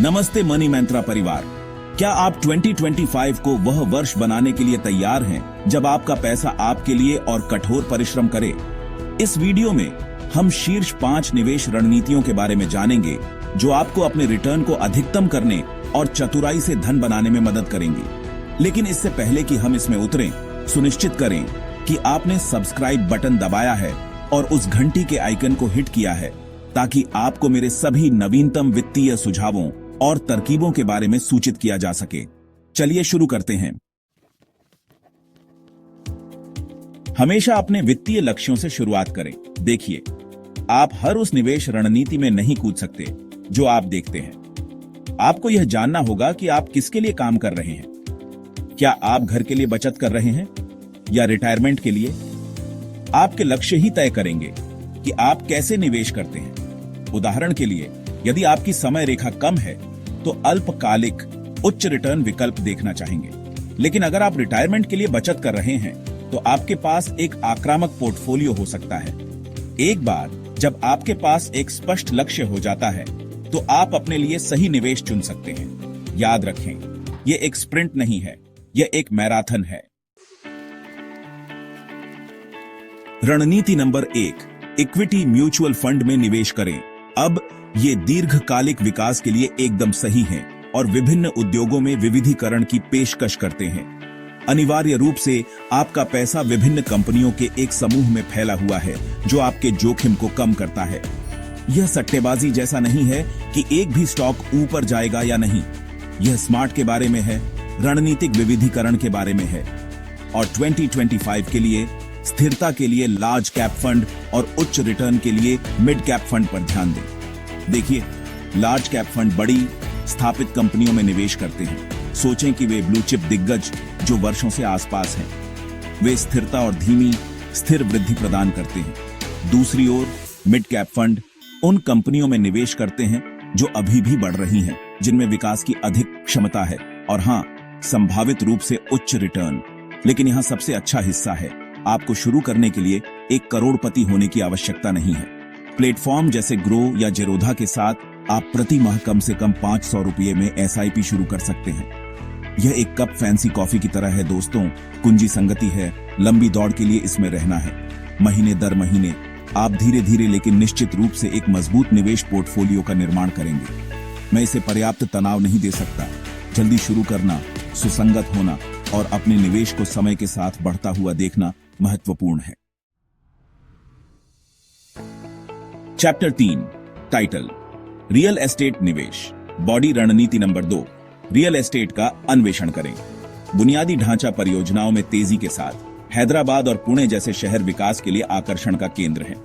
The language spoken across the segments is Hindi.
नमस्ते मनी मंत्रा परिवार। क्या आप 2025 को वह वर्ष बनाने के लिए तैयार हैं जब आपका पैसा आपके लिए और कठोर परिश्रम करे? इस वीडियो में हम शीर्ष 5 निवेश रणनीतियों के बारे में जानेंगे जो आपको अपने रिटर्न को अधिकतम करने और चतुराई से धन बनाने में मदद करेंगे। लेकिन इससे पहले कि हम इसमें उतरें, सुनिश्चित करें कि आपने सब्सक्राइब बटन दबाया है और उस घंटी के आइकन को हिट किया है ताकि आपको मेरे सभी नवीनतम वित्तीय सुझावों और तरकीबों के बारे में सूचित किया जा सके। चलिए शुरू करते हैं। हमेशा अपने वित्तीय लक्ष्यों से शुरुआत करें। देखिए, आप हर उस निवेश रणनीति में नहीं कूद सकते जो आप देखते हैं। आपको यह जानना होगा कि आप किसके लिए काम कर रहे हैं। क्या आप घर के लिए बचत कर रहे हैं या रिटायरमेंट के लिए? आपके लक्ष्य ही तय करेंगे कि आप कैसे निवेश करते हैं। उदाहरण के लिए, यदि आपकी समय रेखा कम है तो अल्पकालिक उच्च रिटर्न विकल्प देखना चाहेंगे। लेकिन अगर आप रिटायरमेंट के लिए बचत कर रहे हैं तो आपके पास एक आक्रामक पोर्टफोलियो हो सकता है। एक बार जब आपके पास एक स्पष्ट लक्ष्य हो जाता है तो आप अपने लिए सही निवेश चुन सकते हैं। याद रखें, यह एक स्प्रिंट नहीं है, यह एक मैराथन है। रणनीति नंबर 1, इक्विटी म्यूचुअल फंड में निवेश करें। अब ये दीर्घकालिक विकास के लिए एकदम सही हैं और विभिन्न उद्योगों में विविधीकरण की पेशकश करते हैं। अनिवार्य रूप से आपका पैसा विभिन्न कंपनियों के एक समूह में फैला हुआ है जो आपके जोखिम को कम करता है। यह सट्टेबाजी जैसा नहीं है कि एक भी स्टॉक ऊपर जाएगा या नहीं। यह स्मार्ट के बारे में है, रणनीतिक विविधीकरण के बारे में है। और 2025 के लिए स्थिरता के लिए लार्ज कैप फंड और उच्च रिटर्न के लिए मिड कैप फंड पर ध्यान दें। देखिए, लार्ज कैप फंड बड़ी स्थापित कंपनियों में निवेश करते हैं। सोचें कि वे ब्लू चिप दिग्गज जो वर्षों से आसपास हैं। वे स्थिरता और धीमी स्थिर वृद्धि प्रदान करते हैं। दूसरी ओर मिड कैप फंड उन कंपनियों में निवेश करते हैं जो अभी भी बढ़ रही हैं, जिनमें विकास की अधिक क्षमता है और हां, संभावित रूप से उच्च रिटर्न। लेकिन यहां सबसे अच्छा हिस्सा है, आपको शुरू करने के लिए एक करोड़पति होने की आवश्यकता नहीं है। प्लेटफॉर्म जैसे ग्रो या जेरोधा के साथ आप प्रति माह कम से कम 500 रुपये में SIP शुरू कर सकते हैं। यह एक कप फैंसी कॉफी की तरह है दोस्तों। कुंजी संगति है, लंबी दौड़ के लिए इसमें रहना है। महीने दर महीने आप धीरे धीरे लेकिन निश्चित रूप से एक मजबूत निवेश पोर्टफोलियो का निर्माण करेंगे। मैं इसे पर्याप्त तनाव नहीं दे सकता। जल्दी शुरू करना, सुसंगत होना और अपने निवेश को समय के साथ बढ़ता हुआ देखना महत्वपूर्ण है। चैप्टर 3, टाइटल, रियल एस्टेट निवेश। बॉडी रणनीति नंबर 2, रियल एस्टेट का अन्वेषण करें। बुनियादी ढांचा परियोजनाओं में तेजी के साथ हैदराबाद और पुणे जैसे शहर विकास के लिए आकर्षण का केंद्र हैं।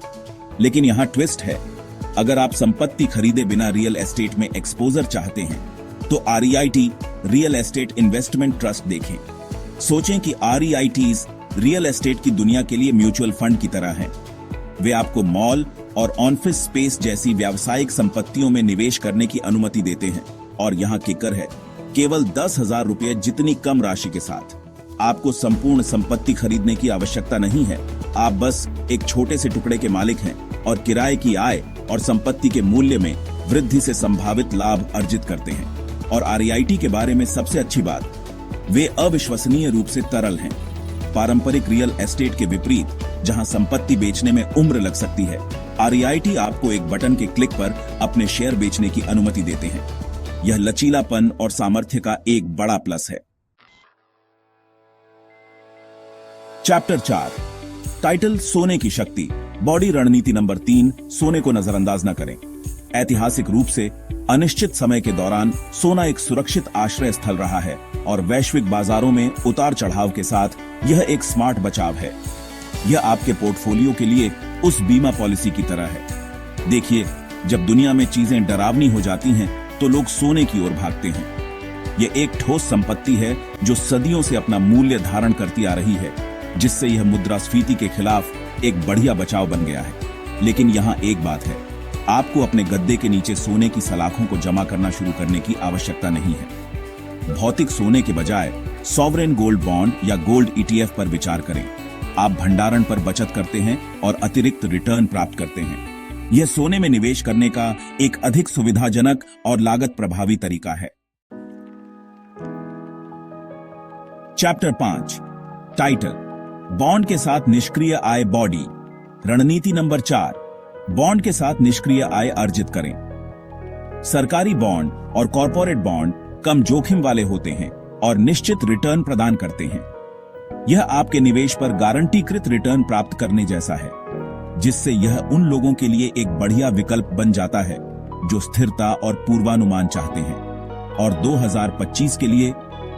लेकिन यहां ट्विस्ट है। अगर आप संपत्ति खरीदे बिना रियल एस्टेट में एक्सपोजर चाहते हैं तो REIT real estate investment trust देखें। सोचें कि REITs रियल एस्टेट की दुनिया के लिए म्यूचुअल फंड की तरह हैं। वे आपको मॉल और ऑफिस स्पेस जैसी व्यावसायिक संपत्तियों में निवेश करने की अनुमति देते हैं। और यहाँ किकर है, केवल 10,000 रुपये जितनी कम राशि के साथ आपको संपूर्ण संपत्ति खरीदने की आवश्यकता नहीं है। आप बस एक छोटे से टुकड़े के मालिक हैं और किराए की आय और संपत्ति के मूल्य में वृद्धि से संभावित लाभ अर्जित करते हैं। और REIT के बारे में सबसे अच्छी बात, वे अविश्वसनीय रूप से तरल हैं। पारंपरिक रियल एस्टेट के विपरीत, जहां संपत्ति बेचने में उम्र लग सकती है, REIT आपको एक बटन के क्लिक पर अपने शेयर बेचने की अनुमति देते हैं। यह लचीलापन और सामर्थ्य का एक बड़ा प्लस है। चैप्टर 4, टाइटल, सोने की शक्ति। बॉडी रणनीति नंबर 3, सोने को नजरअंदाज न करें। ऐतिहासिक रूप से अनिश्चित समय के दौरान सोना एक सुरक्षित आश्रय स्थल रहा है और वैश्विक बाजारों में उतार चढ़ाव के साथ यह एक स्मार्ट बचाव है। यह आपके पोर्टफोलियो के लिए उस बीमा पॉलिसी की तरह है। देखिए, जब दुनिया में चीजें डरावनी हो जाती हैं तो लोग सोने की ओर भागते हैं। यह एक ठोस संपत्ति है जो सदियों से अपना मूल्य धारण करती आ रही है, जिससे यह मुद्रास्फीति के खिलाफ एक बढ़िया बचाव बन गया है। लेकिन यहाँ एक बात है, आपको अपने गद्दे के नीचे सोने की सलाखों को जमा करना शुरू करने की आवश्यकता नहीं है। भौतिक सोने के बजाय सॉवरेन गोल्ड बॉन्ड या गोल्ड ETF पर विचार करें। आप भंडारण पर बचत करते हैं और अतिरिक्त रिटर्न प्राप्त करते हैं। यह सोने में निवेश करने का एक अधिक सुविधाजनक और लागत प्रभावी तरीका है। चैप्टर 5 टाइटल, बॉन्ड के साथ निष्क्रिय आय बॉडी। रणनीति नंबर 4, बॉन्ड के साथ निष्क्रिय आय अर्जित करें। सरकारी बॉन्ड और कॉर्पोरेट बॉन्ड कम जोखिम वाले होते हैं और निश्चित रिटर्न प्रदान करते हैं। यह आपके निवेश पर गारंटीकृत रिटर्न प्राप्त करने जैसा है, जिससे यह उन लोगों के लिए एक बढ़िया विकल्प बन जाता है जो स्थिरता और पूर्वानुमान चाहते हैं। और 2025 के लिए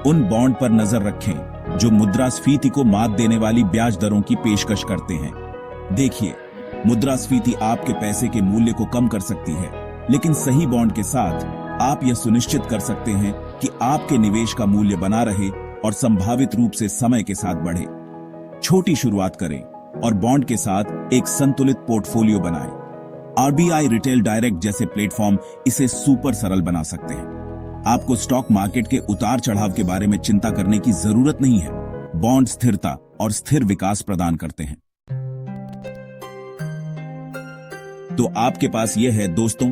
उन बॉन्ड पर नजर रखें जो मुद्रास्फीति को मात देने वाली ब्याज दरों की पेशकश करते हैं। देखिए, मुद्रास्फीति आपके पैसे के मूल्य को कम कर सकती है, लेकिन सही बॉन्ड के साथ आप यह सुनिश्चित कर सकते हैं कि आपके निवेश का मूल्य बना रहे और संभावित रूप से समय के साथ बढ़े। छोटी शुरुआत करें और बॉन्ड के साथ एक संतुलित पोर्टफोलियो बनाएं। आरबीआई रिटेल डायरेक्ट जैसे प्लेटफॉर्म इसे सुपर सरल बना सकते हैं। आपको स्टॉक मार्केट के उतार चढ़ाव के बारे में चिंता करने की जरूरत नहीं है। बॉन्ड स्थिरता और स्थिर विकास प्रदान करते हैं। तो आपके पास यह है दोस्तों,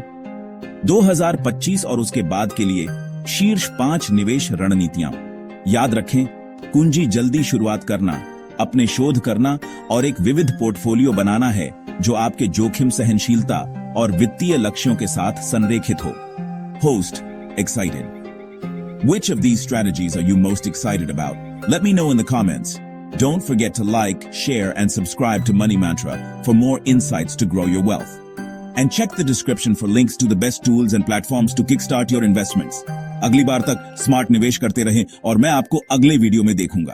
2025 और उसके बाद के लिए शीर्ष 5 निवेश रणनीतियां। याद रखें, कुंजी जल्दी शुरुआत करना, अपने शोध करना और एक विविध पोर्टफोलियो बनाना है जो आपके जोखिम सहनशीलता और वित्तीय लक्ष्यों के साथ संरेखित हो। Host, excited? Which of these strategies are you most excited about? Let me know in the comments. Don't forget to like, share, and subscribe to Money Mantra for more insights to grow your wealth. And check the description for links to the best tools and platforms to kickstart your investments. अगली बार तक स्मार्ट निवेश करते रहें और मैं आपको अगले वीडियो में देखूंगा।